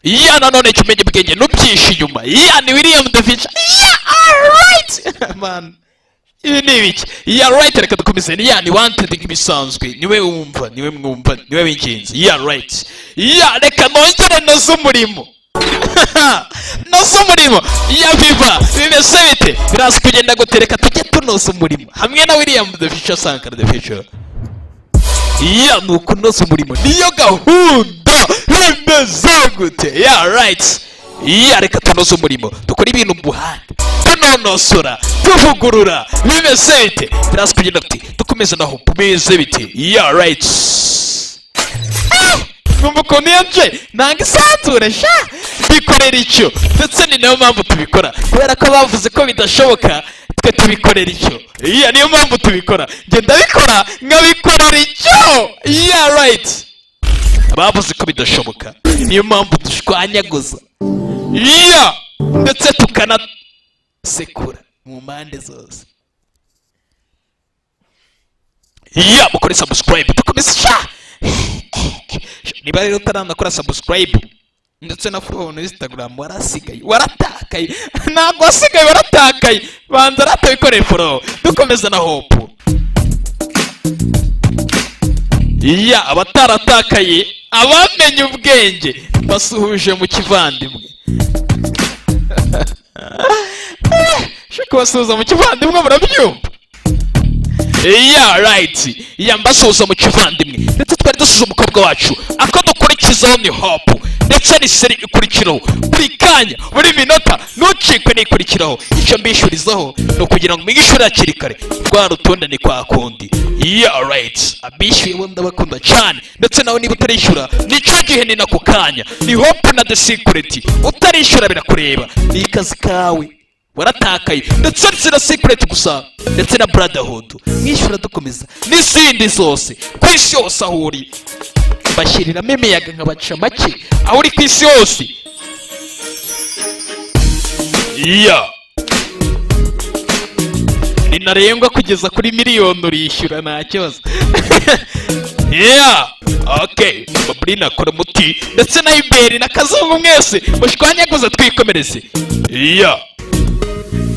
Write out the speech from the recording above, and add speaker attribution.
Speaker 1: iya nanone kimenye ubwenge nubyishe inyuma iya ni William the Fisher iya alright man ibi ni ibiki iya right reka dukomeze iya ni wanted nk'ibisanzwe niwe wumva niwe mwumva niwe w'ingenzi iya right iya reka nongere noze umurimo noze umurimo iya viva bimeze bite biraza kugenda gutereka tujye tunoza umurimo hamwe na William the Fisher Sankara the Fisher iya nuko noza umurimo niyo gahunda bimeze gute iya right iya reka tunoze umurimo dukora ibintu buhanga tunonosora tuvugurura bimeze bite biraza kugenda tuti dukomeze naho bimeze bite iya right numva ukuntu yaje nanga isanzure sha bikorera icyo ndetse ni nayo mpamvu tubikora kubera ko bavuze ko bidashoboka twe tubikorera icyo iya niyo mpamvu tubikora njye ndabikora nkabikorera icyo iya right bavuze ko bidashoboka niyo mpamvu dushwanyaguza iya ndetse tukanasekura mu mpande zose iya mukore subscribe dukomeze sha niba rero utaranakora subscribe ndetse na follow on Instagram warasigaye waratakaye ntabwo wasigaye waratakaye banza ratabikoreye follow dukomeza na hope iya abataratakaye abamenye ubwenge basuhuje mu kivandimwe shaka basuhuza mu kivandimwe murabyumva iya right iya mbasuhuza mu kivandimwe ndetse twari dusuhuza umukobwa wacu ako dukurikizaho ni hope ndetse ni seri ikurikiraho buri kanya buri minota ntucikwe n'ikurikiraho icyo mbishyurizaho ni ukugira ngo mwigishure hakiri kare rwa rutonde ni kwa kundi iya right abishyuye bo ndabakunda cyane ndetse nawe niba utarishyura nicyo gihe ni nako kanya ni hope na the secret utarishyura birakureba ni akazi kawe waratakaye ndetse na secret gusa ndetse na brotherhood mwishyura dukomeza n'izindi zose ku isi yose aho uri bashyiriramo imiyaga nkabaca make aho uri ku isi yose iya ni ntarengwa kugeza kuri miliyoni urishyura nta kibazo iya okay Babrina akora umuti ndetse na Iberi na Kazungu mwese mushwanyaguza twikomereze iya